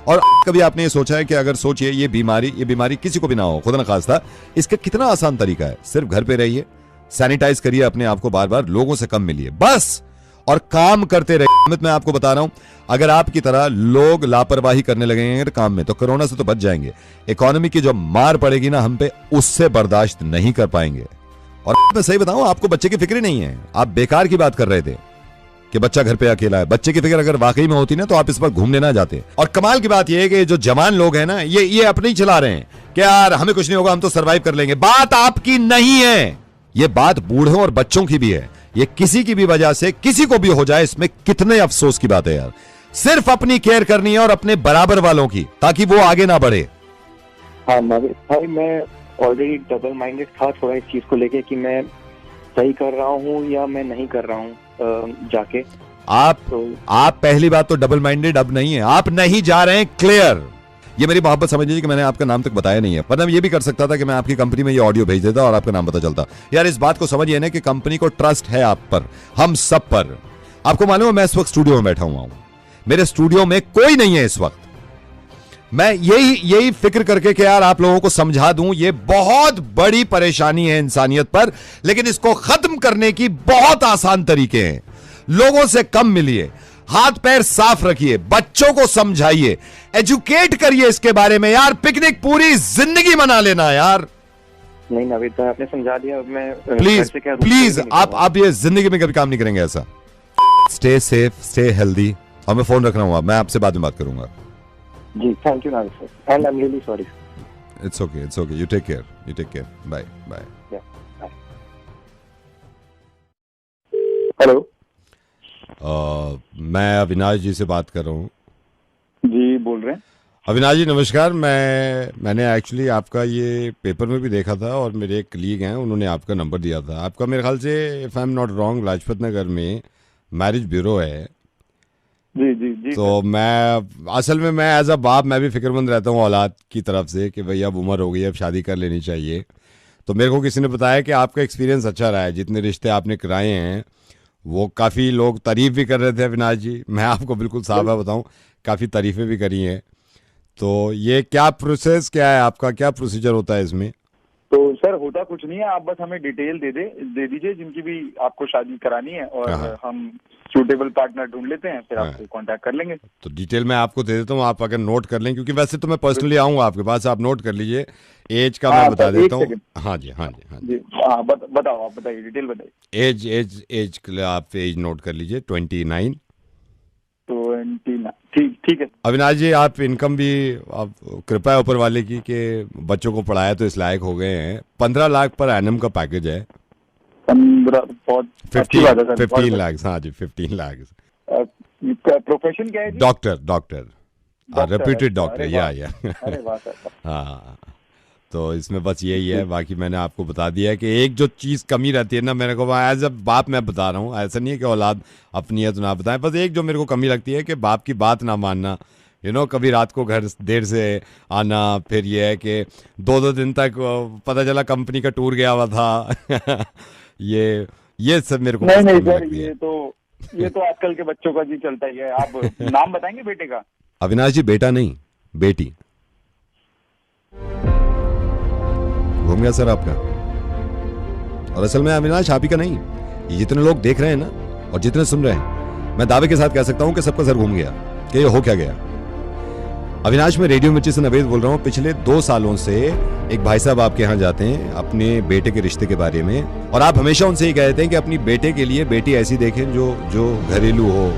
और कभी आपने ये सोचा है कि अगर सोचिए ये बीमारी किसी को भी ना हो, खुदा न खास्ता, इसका कितना आसान तरीका है। सिर्फ घर पे रहिए, सैनिटाइज करिए अपने आप को बार बार, लोगों से कम मिलिए बस, और काम करते रहिए। मैं आपको बता रहा हूं, अगर आपकी तरह लोग लापरवाही करने लगेंगे काम में तो कोरोना से तो बच जाएंगे। इकोनॉमी की जो मार पड़ेगी ना हम पे, उससे बर्दाश्त नहीं कर पाएंगे। और मैं सही बताऊं, आपको बच्चे की फिक्र नहीं है। आप बेकार की बात कर रहे थे कि बच्चा घर पे अकेला है। बच्चे की फिक्र अगर वाकई में होती ना तो आप इस वक्त घूमने ना जाते। और कमाल की बात यह है कि जो जवान लोग हैं ना, ये अपने ही चला रहे हैं कि यार हमें कुछ नहीं होगा, हम तो सर्वाइव कर लेंगे। बात आपकी नहीं है, ये बात बूढ़ों और बच्चों की भी है। ये किसी की भी वजह से किसी को भी हो जाए, इसमें कितने अफसोस की बात है यार। सिर्फ अपनी केयर करनी है और अपने बराबर वालों की, ताकि वो आगे ना बढ़े। हाँ भाई, मैं ऑलरेडी डबल माइंडेड था थोड़ा इस चीज को लेके कि मैं सही कर रहा हूँ या मैं नहीं कर रहा हूँ जाके। आप पहली बात तो डबल माइंडेड अब नहीं है, आप नहीं जा रहे हैं, क्लियर। ये मेरी मोहब्बत समझ लीजिए कि मैंने आपका नाम तक बताया नहीं है, वरना ये भी कर सकता था कि मैं आपकी कंपनी में ये ऑडियो भेज देता और आपका नाम पता चलता। यार इस बात को समझिए ना कि कंपनी को ट्रस्ट है आप पर, हम सब पर। आपको मालूम है मैं इस वक्त स्टूडियो में बैठा हुआ हूं, मेरे स्टूडियो में कोई नहीं है इस वक्त। मैं यही फिक्र करके कि यार आप लोगों को समझा दूं, ये बहुत बड़ी परेशानी है इंसानियत पर, लेकिन इसको खत्म करने की बहुत आसान तरीके हैं। लोगों से कम मिलिए, हाथ पैर साफ रखिए, बच्चों को समझाइए, एजुकेट करिए इसके बारे में। यार पिकनिक पूरी जिंदगी मना लेना यार। नहीं नवीद, आपने समझा दिया। मैं प्लीज आप ये जिंदगी में कभी काम नहीं करेंगे ऐसा। स्टे सेफ, स्टे हेल्दी, और मैं फोन रख रहा हूँ, मैं आपसे बाद में बात करूंगा। जी thank you Navid sir, and I am really sorry. It's okay, you take care, bye. Hello, मैं अविनाश जी से बात कर रहा हूँ। जी बोल रहे हैं? अविनाश जी नमस्कार। मैंने एक्चुअली आपका ये पेपर में भी देखा था, और मेरे एक कलीग हैं, उन्होंने आपका नंबर दिया था। आपका मेरे ख्याल से, if I am not wrong, Lajpat Nagar में मैरिज ब्यूरो है। जी। तो असल में मैं एज अ बाप मैं भी फिक्रमंद रहता हूँ औलाद की तरफ से कि भाई अब उम्र हो गई, अब शादी कर लेनी चाहिए। तो मेरे को किसी ने बताया कि आपका एक्सपीरियंस अच्छा रहा है, जितने रिश्ते आपने कराए हैं वो काफ़ी लोग तारीफ भी कर रहे थे। अविनाश जी, मैं आपको बिल्कुल साफ है बताऊं, काफ़ी तारीफें भी करी हैं। तो ये क्या प्रोसेस क्या है आपका, क्या प्रोसीजर होता है इसमें? तो सर होता कुछ नहीं है, आप बस हमें डिटेल दे दीजिए जिनकी भी आपको शादी करानी है, और हम सूटेबल पार्टनर ढूंढ लेते हैं, फिर आपको कांटेक्ट कर लेंगे। तो डिटेल मैं आपको दे देता हूँ, आप अगर नोट कर लें, क्योंकि वैसे तो मैं पर्सनली आऊँगा आपके पास, आप नोट कर लीजिए। एज का मैं बता देता हूँ। हाँ जी, हाँ जी, हाँ जी, बताओ, आप बताइए, डिटेल बताइए। एज के लिए आप एज नोट कर लीजिए, 29। ठीक है। अविनाश जी, आप इनकम भी आप कृपया ऊपर वाले की कि बच्चों को पढ़ाया तो इस लायक हो गए हैं। 15 लाख पर एनम का पैकेज है। 15 लाख, हाँ जी, 15 लाख। प्रोफेशन क्या है? डॉक्टर, रेप्यूटेड डॉक्टर, या हाँ। तो इसमें बस यही है, बाकी मैंने आपको बता दिया है कि एक जो चीज़ कमी रहती है ना, मेरे को एज अ बाप मैं बता रहा हूँ, ऐसा नहीं है कि औलाद अपनी है तो ना बताएं, बस एक जो मेरे को कमी लगती है कि बाप की बात ना मानना। कभी रात को घर देर से आना, फिर ये है कि 2-2 दिन तक पता चला कंपनी का टूर गया हुआ था। ये सब मेरे को नहीं सर, ये तो आजकल के बच्चों का जी चलता ही है। आप नाम बताएंगे बेटे का? अविनाश जी, बेटा नहीं, बेटी। घूम गया सर आपका। और असल में अविनाश आप ही का नहीं, ये जितने लोग देख रहे हैं ना और जितने सुन रहे हैं, मैं दावे के साथ कह सकता हूं कि सबका सर घूम गया कि ये हो क्या गया। अविनाश, मैं रेडियो मिर्ची से नवेद बोल रहा हूं। पिछले 2 सालों से एक भाई साहब आपके यहाँ जाते हैं अपने बेटे के रिश्ते के बारे में, और आप हमेशा उनसे ही कहते हैं कि अपनी बेटे के लिए बेटी ऐसी देखें जो घरेलू हो,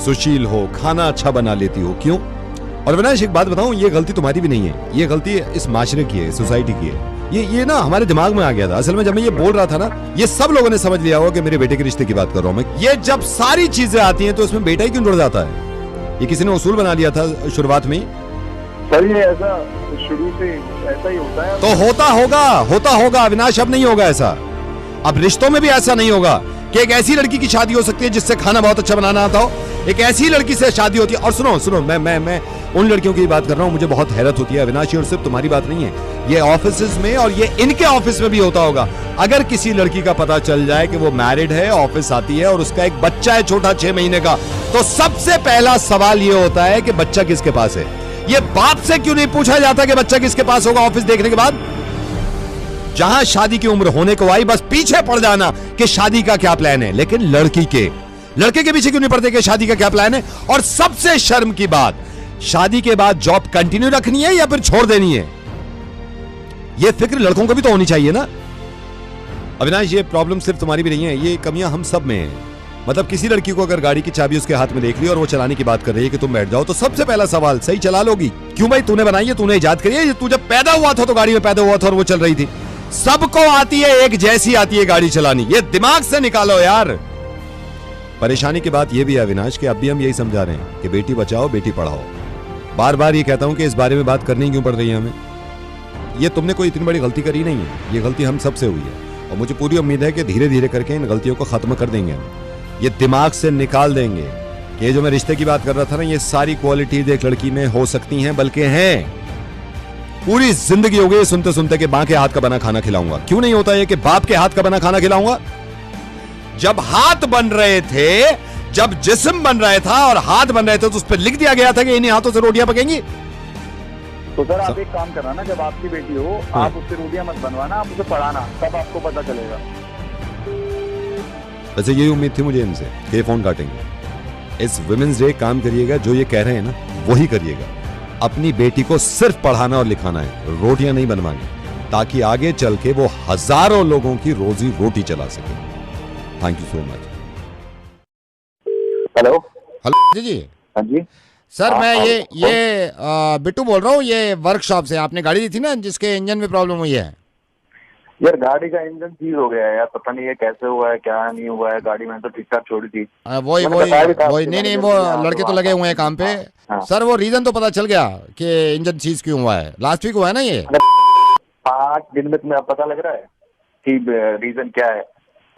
सुशील हो, खाना अच्छा बना लेती हो। क्यों? और अविनाश, एक बात बताऊं, ये गलती तुम्हारी भी नहीं है, ये गलती इस माशरे की है, सोसाइटी की है। ये ना हमारे दिमाग में आ गया था। असल में जब मैं ये बोल रहा था ना, ये सब लोगों ने समझ लिया होगा कि मेरे बेटे के रिश्ते की बात कर रहा हूं मैं। ये जब सारी चीजें आती हैं तो इसमें बेटा ही क्यों जुड़ जाता है? ये किसी ने उसूल बना लिया था शुरुआत में ही। सर ये ऐसा शुरू से ऐसा ही होता है। तो होता होगा अविनाश, अब नहीं होगा ऐसा। अब रिश्तों में भी ऐसा नहीं होगा कि एक ऐसी लड़की की शादी हो सकती है जिससे खाना बहुत अच्छा बनाना आता हो, एक ऐसी लड़की से शादी होती है। और सुनो, मैं उन लड़कियों की बात कर रहा हूं, मुझे बहुत हैरत होती है अविनाश, और सिर्फ तुम्हारी बात नहीं है, ये ऑफिस में और ये इनके ऑफिस में भी होता होगा। अगर किसी लड़की का पता चल जाए कि वो मैरिड है, ऑफिस आती है और उसका एक बच्चा है छोटा 6 महीने का, तो सबसे पहला सवाल ये होता है कि बच्चा किसके पास है। ये बाप से क्यों नहीं पूछा जाता कि बच्चा किसके पास होगा ऑफिस देखने के बाद? जहां शादी की उम्र होने को आई, बस पीछे पड़ जाना कि शादी का क्या प्लान है। लेकिन लड़के के पीछे क्यों नहीं पड़ते कि शादी का क्या प्लान है? और सबसे शर्म की बात, शादी के बाद जॉब कंटिन्यू रखनी है या फिर छोड़ देनी है, यह फिक्र लड़कों को भी तो होनी चाहिए ना। अविनाश, ये प्रॉब्लम सिर्फ तुम्हारी भी नहीं है, ये कमियां हम सब में हैं। मतलब किसी लड़की को अगर गाड़ी की चाबी उसके हाथ में देख ली और वो चलाने की बात कर रही है कि तुम बैठ जाओ, तो सबसे पहला सवाल, सही चला लोगी? क्यों भाई, तूने बनाई है, तूने इजाद करी है, तू जब पैदा हुआ था तो गाड़ी में पैदा हुआ था और वो चल रही थी। सबको आती है, एक जैसी आती है गाड़ी चलानी, ये दिमाग से निकालो यार। परेशानी की बात यह भी है अविनाश कि अब भी हम यही समझा रहे हैं कि बेटी बचाओ बेटी पढ़ाओ। बार बार ये कहता हूं कि इस बारे में बात करनी क्यों पड़ रही है हमें? ये तुमने कोई इतनी बड़ी गलती करी नहीं है, ये गलती हम सब से हुई है, और मुझे पूरी उम्मीद है कि धीरे धीरे करके इन गलतियों को खत्म कर देंगे, ये दिमाग से निकाल देंगे। ये जो मैं रिश्ते की बात कर रहा था ना, ये सारी क्वालिटीज एक लड़की में हो सकती हैं, बल्कि हैं। पूरी जिंदगी हो गई सुनते सुनते कि मां के हाथ का बना खाना खिलाऊंगा। क्यों नहीं होता है कि बाप के हाथ का बना खाना खिलाऊंगा? जब हाथ बन रहे थे, जब जिस्म बन रहा था और हाथ बन रहे थे, तो उस पर लिख दिया गया था कि इन्हीं हाथों से रोटियां पकेंगी। तो सर आप एक काम करना ना, जब आपकी बेटी हो, आप उससे रोटियां मत बनवाना, आप उसे पढ़ाना, तब आपको पता चलेगा। वैसे यही उम्मीद थी मुझे इनसे कि ये फोन काटेंगे। इस वुमेन्स डे काम करिएगा, जो ये कह रहे हैं ना वही करिएगा। अपनी बेटी को सिर्फ पढ़ाना और लिखाना है, रोटियां नहीं बनवानी, ताकि आगे चल के वो हजारों लोगों की रोजी रोटी चला सके। Thank you so much. Hello जी। हाँ जी सर, मैं ये बिट्टू बोल रहा हूँ, ये वर्कशॉप से। आपने गाड़ी दी थी ना जिसके इंजन में प्रॉब्लम हुई है? यार गाड़ी का इंजन सीज हो गया है यार, पता नहीं है कैसे हुआ है, क्या नहीं हुआ है। गाड़ी मैंने तो ठीक ठाक छोड़ी थी। वही नहीं, वो लड़के तो लगे हुए हैं काम पे। सर वो रीजन तो पता चल गया कि इंजन सीज क्यों हुआ है। लास्ट वीक हुआ है ना ये? 5 दिन में तुम्हें पता लग रहा है कि रीजन क्या है?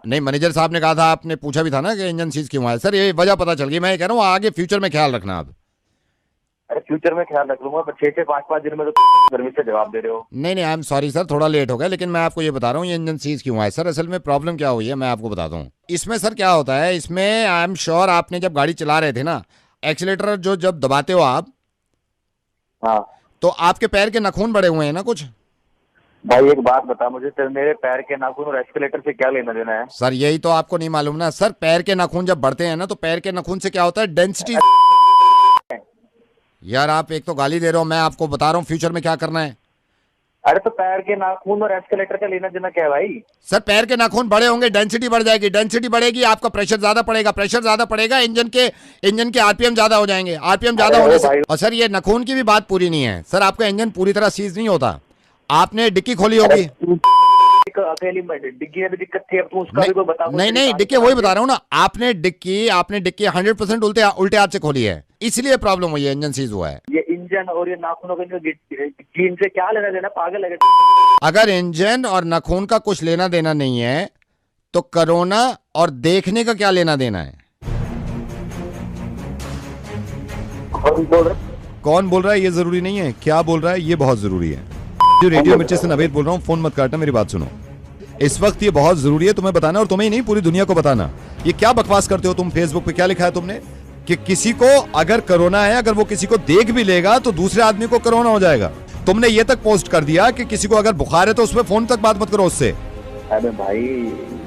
नहीं, मैनेजर साहब ने कहा था, आपने पूछा भी था ना कि इंजन सीज क्यों हुआ है। सर ये वजह पता चल गई। मैं कह रहा हूँ आगे फ्यूचर में ख्याल रखना आप। अरे फ्यूचर में ख्याल रख लूंगा, 6 5 दिन में तो गर्मी से जवाब दे रहे हो। नहीं, आई एम सॉरी सर, थोड़ा लेट हो गया, लेकिन मैं आपको ये बता रहा हूँ ये इंजन सीज क्यों हुआ है। सर असल में प्रॉब्लम क्या हुई है मैं आपको बताता हूँ। इसमें सर क्या होता है, इसमें आई एम श्योर आपने जब गाड़ी चला रहे थे ना, एक्सीलेटर जब दबाते हो आप, हाँ, तो आपके पैर के नाखून बड़े हुए हैं ना कुछ? भाई एक बात बता मुझे, तेरे मेरे पैर के नाखून और एस्केलेटर से क्या लेना देना है? सर यही तो आपको नहीं मालूम ना सर, पैर के नाखून जब बढ़ते हैं ना तो पैर के नाखून से क्या होता है, डेंसिटी। यार आप एक तो गाली दे रहे हो, मैं आपको बता रहा हूँ फ्यूचर में क्या करना है। अरे तो पैर के नाखून और एस्केलेटर का लेना देना क्या है भाई? सर पैर के नाखून बड़े होंगे, डेंसिटी बढ़ जाएगी, डेंसिटी बढ़ेगी, आपका प्रेशर ज्यादा पड़ेगा, प्रेशर ज्यादा पड़ेगा, इंजन के आरपीएम ज्यादा हो जाएंगे, आरपीएम ज्यादा होने से। और सर ये नाखून की भी बात पूरी नहीं है सर, आपका इंजन पूरी तरह सीज नहीं होता। आपने डिक्की खोली होगी, अकेली डिग्गी में भी दिक्कत थी, अब तू उसका भी कोई बता। नहीं डिक्की वही बता रहा हूँ ना, आपने डिक्की 100% उल्टे हाथ से खोली है, इसलिए प्रॉब्लम हुई है, इंजन सीज हुआ है। ये इंजन और ये नाखूनों के जीन से क्या लेना देना, पागल है? अगर इंजन और नाखून का कुछ लेना देना नहीं है तो कोरोना और देखने का क्या लेना देना है? कौन बोल रहा है ये जरूरी नहीं है, क्या बोल रहा है ये बहुत जरूरी है। जो रेडियो मिर्ची से नवेद बोल रहा हूँ, फोन मत काटना, मेरी बात सुनो। इस वक्त ये बहुत जरूरी है तुम्हें बताना, और तुम्हें ही नहीं पूरी दुनिया को बताना। ये क्या बकवास करते हो तुम, फेसबुक पे क्या लिखा है तुमने कि किसी को अगर कोरोना है, अगर वो किसी को देख भी लेगा तो दूसरे आदमी को कोरोना हो जाएगा। तुमने ये तक पोस्ट कर दिया कि किसी को अगर बुखार है तो उसमें फोन तक बात मत करो उससे। अरे भाई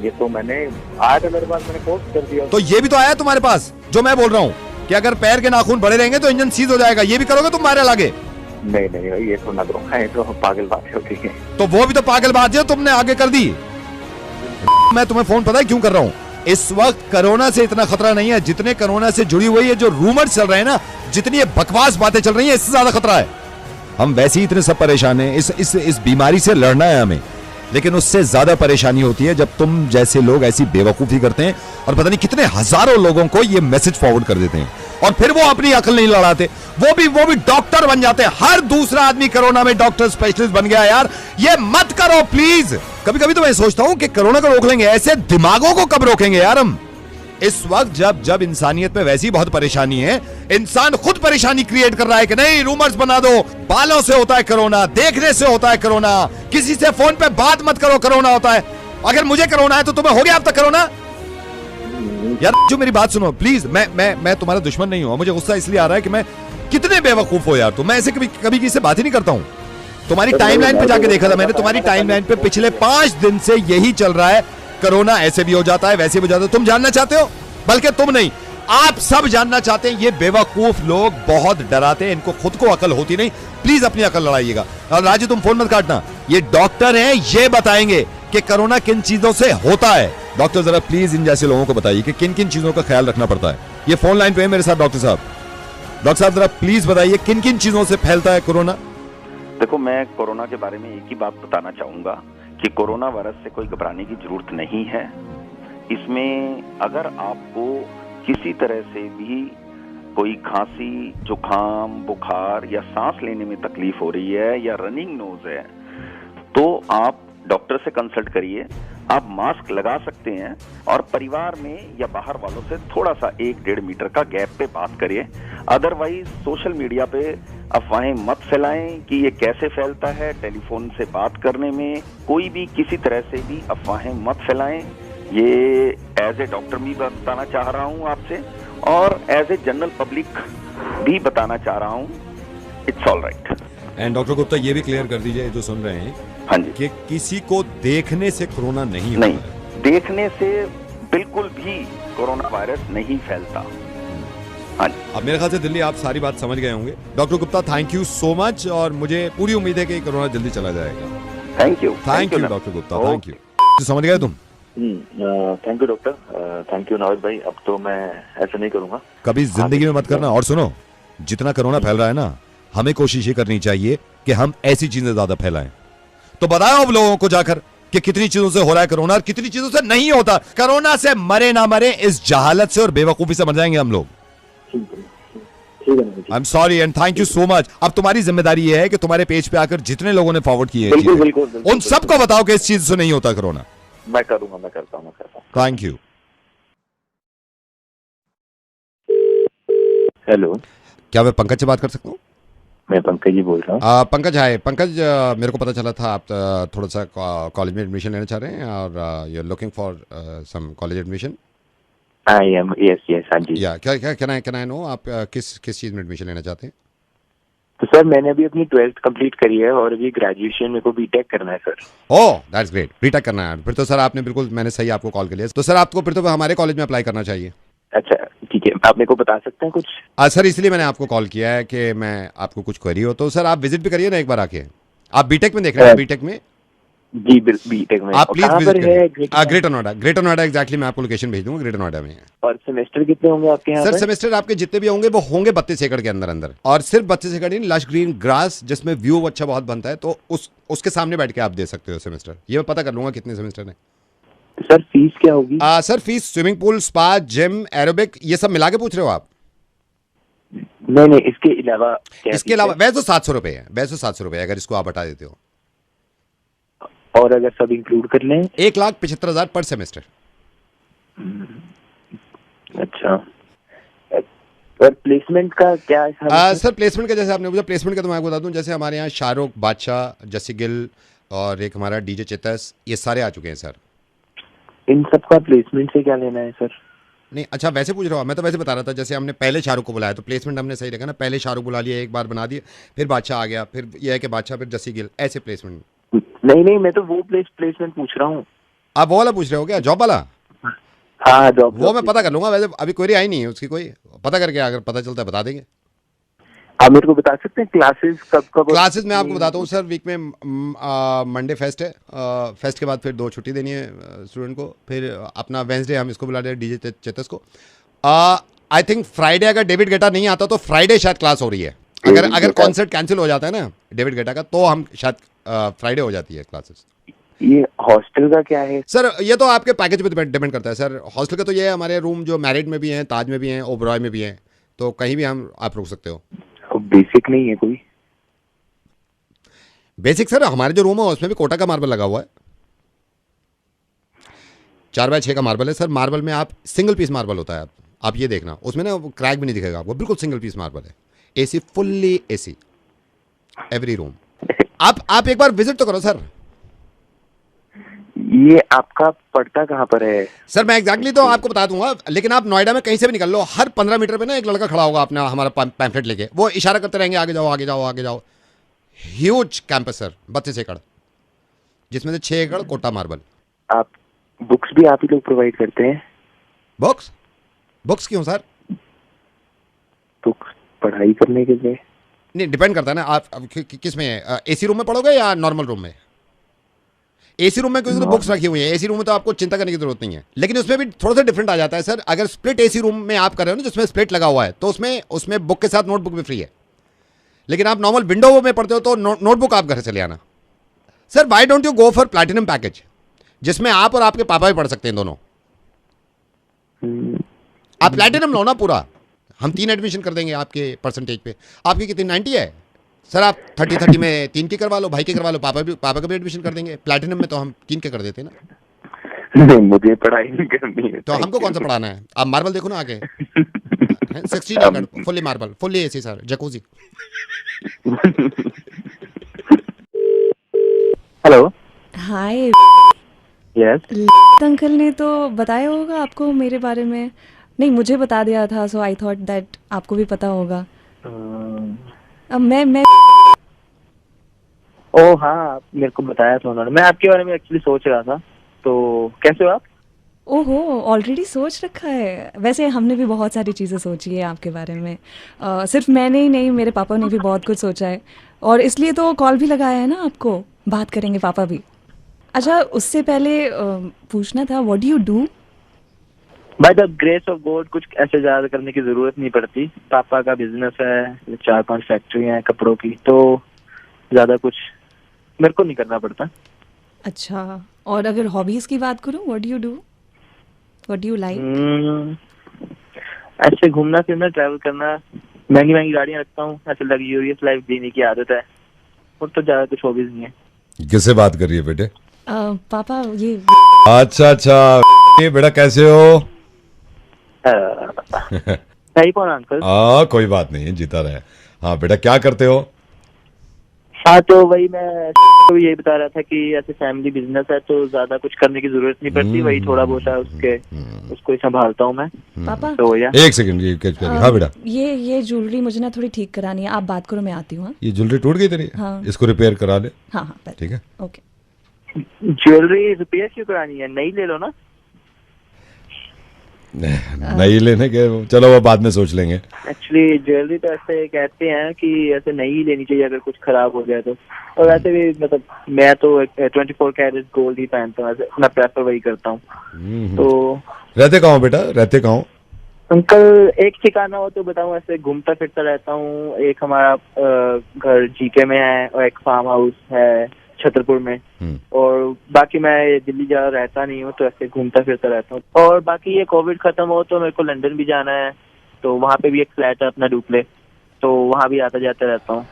ये तो मैंने आया था मेरे पास, मैंने पोस्ट कर दिया। तो ये भी तो आया तुम्हारे पास जो मैं बोल रहा हूँ कि अगर पैर के नाखून बड़े रहेंगे तो इंजन सीज हो जाएगा, ये भी करोगे तुम मारे लागे? नहीं भाई ये तो ना करो, ये तो पागल बात होती है। तो वो भी तो पागल बात है, तुमने आगे कर दी। मैं तुम्हें फोन पता है क्यों कर रहा हूँ? इस वक्त कोरोना से इतना खतरा नहीं है जितने कोरोना से जुड़ी हुई है जो रूमर चल रहे हैं ना, जितनी ये बकवास बातें चल रही हैं, इससे ज्यादा खतरा है। हम वैसे ही इतने सब परेशान हैं, इस बीमारी से लड़ना है हमें, लेकिन उससे ज्यादा परेशानी होती है जब तुम जैसे लोग ऐसी बेवकूफी करते हैं और पता नहीं कितने हजारों लोगों को ये मैसेज फॉरवर्ड कर देते हैं और फिर वो अपनी अकल नहीं लड़ाते, वो भी डॉक्टर बन जाते हैं। हर दूसरा आदमी कोरोना में डॉक्टर स्पेशलिस्ट बन गया। यार ये मत करो प्लीज। कभी कभी तो मैं सोचता हूं कि कोरोना को रोक लेंगे, ऐसे दिमागों को कब रोकेंगे यार हम? इस वक्त जब इंसानियत में वैसी बहुत परेशानी है, इंसान खुद परेशानी क्रिएट कर रहा है कि नहीं रूमर्स बना दो, बालों से होता है कोरोना, देखने से होता है कोरोना, किसी से फोन पे बात मत करो कोरोना होता है। अगर मुझे कोरोना है तो तुम्हें हो गया अब तक कोरोना? यार जो मेरी बात सुनो प्लीज, मैं तुम्हारा दुश्मन नहीं हूं, मुझे गुस्सा इसलिए आ रहा है कि मैं कितने बेवकूफ हो यार तुम। मैं ऐसे कभी किसी से बात ही नहीं करता हूं। तुम्हारी टाइमलाइन पे जाके देखा था मैंने, तुम्हारी टाइमलाइन पे पिछले 5 दिन से यही चल रहा है, कोरोना ऐसे भी हो जाता है वैसे भी हो जाता है। तुम जानना चाहते हो, बल्कि तुम नहीं आप सब जानना चाहते हैं। ये बेवकूफ लोग बहुत डराते हैं, इनको खुद को अकल होती नहीं। प्लीज अपनी अकल लड़ाइएगा। और राजू तुम फोन मत काटना, ये डॉक्टर हैं, ये बताएंगे कि कोरोना किन चीजों से होता है। डॉक्टर जरा प्लीज इन जैसे लोगों को बताइए कि किन किन चीजों का ख्याल रखना पड़ता है। ये फोन लाइन पे है मेरे साथ डॉक्टर साहब। डॉक्टर साहब जरा प्लीज बताइए किन किन चीजों से फैलता है कोरोना? देखो मैं कोरोना के बारे में एक ही बात बताना चाहूंगा कि कोरोना वायरस से कोई घबराने की जरूरत नहीं है। इसमें अगर आपको किसी तरह से भी कोई खांसी, जुकाम, बुखार या सांस लेने में तकलीफ हो रही है या रनिंग नोज है तो आप डॉक्टर से कंसल्ट करिए। आप मास्क लगा सकते हैं और परिवार में या बाहर वालों से थोड़ा सा 1-1.5 मीटर का गैप पे बात करिए। अदरवाइज सोशल मीडिया पे अफवाहें मत फैलाएं कि ये कैसे फैलता है। टेलीफोन से बात करने में कोई भी किसी तरह से भी अफवाहें मत फैलाएं। ये एज ए डॉक्टर भी बताना चाह रहा हूँ आपसे और एज ए जनरल पब्लिक भी बताना चाह रहा हूँ। It's all right. And doctor Gupta ये भी क्लियर कर दीजिए जो सुन रहे हैं, हाँ जी, कि किसी को देखने से कोरोना नहीं नहीं होता है। देखने से बिल्कुल भी कोरोना वायरस नहीं फैलता। हाँ जी। अब मेरे ख्याल से दिल्ली आप सारी बात समझ गए होंगे। Doctor Gupta thank you so much, और मुझे पूरी उम्मीद है कि कोरोना जल्दी चला जाएगा। Thank you doctor Gupta, thank you. समझ गए तुम? Thank you doctor, thank you Naved भाई। अब तो मैं ऐसा नहीं करूंगा कभी जिंदगी में मत करना। और सुनो, जितना कोरोना फैल रहा है ना, हमें कोशिश ये करनी चाहिए कि हम ऐसी चीजें ज्यादा फैलाएं। तो बताओ अब लोगों को जाकर कि कितनी चीजों से हो रहा है कोरोना और कितनी चीजों से नहीं होता। कोरोना से मरे ना मरे, इस जहालत से और बेवकूफी से मर जाएंगे हम लोग। आई am sorry and thank you so much. अब तुम्हारी जिम्मेदारी ये है कि तुम्हारे पेज पे आकर जितने लोगों ने फॉरवर्ड किए हैं उन सबको बताओ कि इस चीज से नहीं होता कोरोना। मैं करूंगा, मैं करता हूँ। Thank you. हेलो, क्या मैं पंकज से बात कर सकता हूँ? मैं पंकज जी बोल रहा हूँ। पंकज हाय पंकज, मेरे को पता चला था आप थोड़ा सा कॉलेज में एडमिशन लेना चाह रहे हैं और you are looking for some college admission. I am, yes yes, हाँ जी। या क्या कैन आई नो आप किस चीज में एडमिशन लेना चाहते हैं? तो सर मैंने अभी अपनी 12th कंप्लीट करी है और अभी ग्रेजुएशन मेरे को बीटेक करना है sir. Oh that's great, BTech करना है। फिर तो सर आपने बिल्कुल, मैंने सही आपको कॉल कर लिया। तो सर आपको फिर तो हमारे कॉलेज में अप्लाई करना चाहिए। अच्छा ठीक है, आप मेरे को बता सकते हैं कुछ? सर इसलिए मैंने आपको कॉल किया है कि मैं आपको कुछ क्वेरी हो तो सर आप विजिट भी करिए ना एक बार आके। आप बीटेक में देख रहे हैं? बीटेक में जी बीटेक में आप प्लीज विजिट करिए। Greater Noida, greater Noida exactly मैं आपको लोकेशन भेज दूंगा, ग्रेटर नोएडा में है। और सेमेस्टर कितने होंगे आपके यहाँ? सर सेमेस्टर आपके जितने भी होंगे वो होंगे 32 एकड़ के अंदर अंदर, और सिर्फ 32 एकड़ नहीं, लश ग्रीन ग्रास जिसमें व्यू अच्छा बहुत बनता है, तो उसके सामने बैठ के आप दे सकते हो सेमेस्टर। ये मैं पता कर लूंगा कितने सेमेस्टर है। सर फीस क्या होगी? Sir fees swimming pool, spa, gym, aerobic ये सब मिला के पूछ रहे हो आप? नहीं इसके अलावा इसके अलावा वैसे तो 700 रुपए है, वैसे 700 रुपए अगर इसको आप हटा देते हो। और अगर सब इंक्लूड कर लें 1,75,000 पर सेमेस्टर। अच्छा, और प्लेसमेंट का क्या है? सर प्लेसमेंट का जैसे आपने पूछा, प्लेसमेंट का तो मैं आपको बता दूं, जैसे हमारे यहाँ शाहरुख, बादशाह, जसी गिल और एक हमारा डीजे चेतस, ये सारे आ चुके हैं सर। इन सब का प्लेसमेंट से क्या लेना है सर? नहीं अच्छा वैसे पूछ रहा हूँ, मैं तो वैसे बता रहा था। जैसे हमने पहले शाहरुख को बुलाया तो प्लेसमेंट हमने सही रखा ना, पहले शाहरुख बुला लिया, एक बार बना दिया, फिर बादशाह आ गया, फिर यह है कि बादशाह फिर जसी गिल, ऐसे प्लेसमेंट। नहीं मैं तो वो प्लेसमेंट पूछ रहा हूँ। आप वो वाला पूछ रहे हो क्या, जॉब वाला? हाँ जॉब, वो मैं पता कर लूंगा, वैसे अभी क्वेरी आई नहीं है उसकी कोई, पता करके अगर पता चलता है बता देंगे। आप मेरे को बता सकते हैं क्लासेस कब? क्लासेस मैं आपको बताता हूँ सर। वीक में मंडे फेस्ट है, फेस्ट के बाद फिर 2 छुट्टी देनी है स्टूडेंट को, फिर अपना वेंसडे हम इसको बुला रहे हैं डीजे चेतस को। आई थिंक फ्राइडे अगर डेविड गेटा नहीं आता तो फ्राइडे शायद क्लास हो रही है। अगर कॉन्सर्ट कैंसिल हो जाता है ना डेविड गेटा का, तो हम शायद फ्राइडे हो जाती है क्लासेस। ये हॉस्टल का क्या है सर? ये तो आपके पैकेज पे डिपेंड करता है सर। हॉस्टल का तो ये है, हमारे रूम जो मैरिड में भी हैं, ताज में भी हैं, ओबरॉय में भी हैं, तो कहीं भी आप रुक सकते हो। बेसिक नहीं है कोई? बेसिक सर हमारे जो रूम है उसमें भी कोटा का मार्बल लगा हुआ है, 4x6 का मार्बल है सर। मार्बल में आप सिंगल पीस मार्बल होता है, आप ये देखना, उसमें ना क्रैक भी नहीं दिखेगा आपको, बिल्कुल सिंगल पीस मार्बल है। AC, fully AC every room. आप एक बार विजिट तो करो सर। ये आपका पड़ता कहाँ पर है? सर मैं एग्जैक्टली तो आपको बता दूंगा, लेकिन आप नोएडा में कहीं से भी निकल लो, हर 15 मीटर पे ना एक लड़का खड़ा होगा अपना हमारा पैम्फलेट लेके, वो इशारा करते रहेंगे आगे जाओ आगे जाओ आगे जाओ। ह्यूज कैंपस सर, 32 एकड़, जिसमें से 6 एकड़ कोटा मार्बल। आप बुक्स भी आप ही लोग प्रोवाइड करते हैं? बुक्स क्यों सर? बुक्स पढ़ाई करने के लिए? नहीं डिपेंड करता है ना आप किस में है, एसी रूम में पढ़ोगे या नॉर्मल रूम में? एसी रूम में क्योंकि तो बुक्स रखी हुई है, एसी रूम में तो आपको चिंता करने की जरूरत नहीं है, लेकिन उसमें भी थोड़ा सा डिफरेंट आ जाता है सर। अगर स्प्लिट एसी रूम में आप कर रहे हो ना, जिसमें स्प्लिट लगा हुआ है, तो उसमें बुक के साथ नोटबुक भी फ्री है। लेकिन आप नॉर्मल विंडो में पढ़ते हो तो नोटबुक आप घर से ले आना। Sir why don't you go for platinum package, जिसमें आप और आपके पापा भी पढ़ सकते हैं दोनों। आप प्लैटिनम लो ना पूरा, हम 3 एडमिशन कर देंगे आपके परसेंटेज पे। आपकी कितनी 90 है सर? आप 30 में 3 की करवा लो, भाई की करवा लो, पापा का भी एडमिशन कर देंगे। प्लैटिनम में तो हम 3 के कर देते हैं ना। नहीं मुझे पढ़ाई नहीं करनी है। तो हमको कौन सा पढ़ाना है? आप मार्बल देखो ना आगे, 16 एकड़ fully marble, fully AC sir, jacuzzi. Hello hi. Yes uncle ने तो बताया होगा आपको मेरे बारे में? नहीं मुझे बता दिया था, सो आई थॉट दैट आपको भी पता होगा। अब मैं ओ हाँ मेरे को बताया था उन्होंने, मैं आपके बारे में एक्चुअली सोच रहा था। तो कैसे हो आप? ओहो ऑलरेडी सोच रखा है। वैसे हमने भी बहुत सारी चीज़ें सोची है आपके बारे में, सिर्फ मैंने ही नहीं, मेरे पापा ने भी बहुत कुछ सोचा है, और इसलिए तो कॉल भी लगाया है ना आपको, बात करेंगे पापा भी। अच्छा उससे पहले पूछना था, what do you do? By the grace of God कुछ ऐसे ज़्यादा करने की ज़रूरत नहीं पड़ती। पापा का बिजनेस है, 4-5 फैक्ट्रियाँ हैं कपड़ों की, तो ज़्यादा कुछ मेरे को नहीं करना पड़ता। अच्छा और अगर हॉबीज की बात करूं, what do you do, what do you like? ऐसे घूमना फिरना, ट्रैवल करना, महंगी महंगी गाड़ियाँ रखता हूँ, ऐसे लग्जूरियस लाइफ जीने की आदत है, और तो ज़्यादा कुछ हॉबीज नहीं है। किससे बात कर रही है बेटे? पापा ये। अच्छा बेटा कैसे हो? सही कौन अंकल? कोई बात नहीं, जीता रहे। हाँ बेटा क्या करते हो? हाँ तो वही मैं तो यही बता रहा था कि ऐसे फैमिली बिजनेस है तो ज्यादा कुछ करने की जरूरत नहीं पड़ती, वही थोड़ा बहुत है उसके उसको ही संभालता हूँ मैं। पापा तो या एक सेकंड ये कैच करिए। हाँ बेटा, ये ज्वेलरी मुझे ना थोड़ी ठीक करानी है, आप बात करो, मैं आती हूँ। हाँ? ये ज्वेलरी टूट गई तेरी? हाँ। इसको रिपेयर करा ले। हाँ हाँ ठीक है, ओके। ज्वेलरी रिपेयर क्यों करानी है, नई ले लो ना। नहीं लेने के, चलो वो बाद में सोच लेंगे। एक्चुअली ज्वेलरी तो ऐसे कहते हैं कि ऐसे नहीं लेनी चाहिए अगर कुछ खराब हो जाए तो। और वैसे भी मतलब मैं तो 24 कैरेट गोल्ड ही पहनता हूँ, मैं प्रेफर वही करता हूँ। तो रहते कहाँ हो बेटा, रहते कहाँ हो? अंकल एक ठिकाना हो तो बताऊँ, ऐसे घूमता फिरता रहता हूँ। एक हमारा घर जीके में है और एक फार्म हाउस है छतरपुर में, और बाकी मैं दिल्ली ज्यादा रहता नहीं हूँ, तो ऐसे घूमता फिरता रहता हूँ। और बाकी ये कोविड खत्म हो तो मेरे को लंदन भी जाना है, तो वहाँ पे भी एक फ्लैट है अपना डुप्ले, तो वहाँ भी आता जाता रहता हूँ।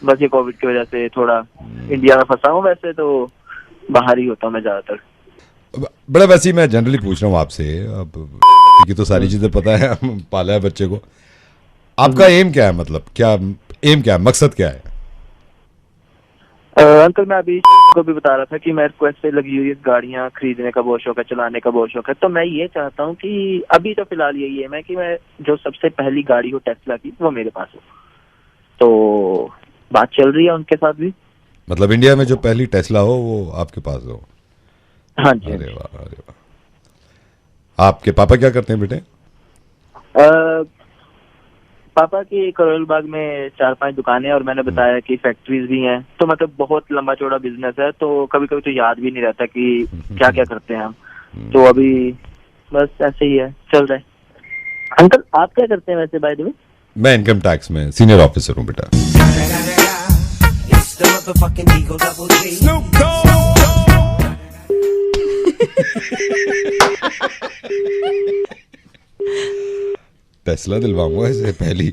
बस ये कोविड की वजह से थोड़ा इंडिया में फंसा हूँ, वैसे तो बाहर ही होता हूँ मैं ज्यादातर। बड़ा वैसे मैं जनरली पूछ रहा हूँ आपसे, अब की तो सारी चीजें पता है, पाला है बच्चे को। आपका एम क्या है, मतलब क्या एम क्या है, मकसद क्या है? अंकल मैं अभी को भी बता रहा था कि मेरे को ऐसे लग्जूरियस गाड़ियां खरीदने का बहुत शौक है, चलाने का बहुत शौक है। तो मैं ये चाहता हूँ कि अभी तो फिलहाल यही है मैं कि मैं जो सबसे पहली गाड़ी हो टेस्ला की वो मेरे पास हो। तो बात चल रही है उनके साथ भी, मतलब इंडिया में जो पहली टेस्ला हो वो आपके पास हो? हाँ जी। अरे वाह, अरे वाह। आपके पापा क्या करते हैं बेटे? पापा की करोल बाग में 4-5 दुकानें और मैंने बताया कि फैक्ट्रीज भी हैं, तो मतलब बहुत लंबा चौड़ा बिजनेस है। तो कभी कभी तो याद भी नहीं रहता कि क्या क्या करते हैं हम। तो अभी बस ऐसे ही है, चल रहा है। अंकल आप क्या करते हैं वैसे बाय द वे? मैं इनकम टैक्स में सीनियर ऑफिसर हूँ बेटा। टेस्ला दिलवाऊंगा इसे पहली।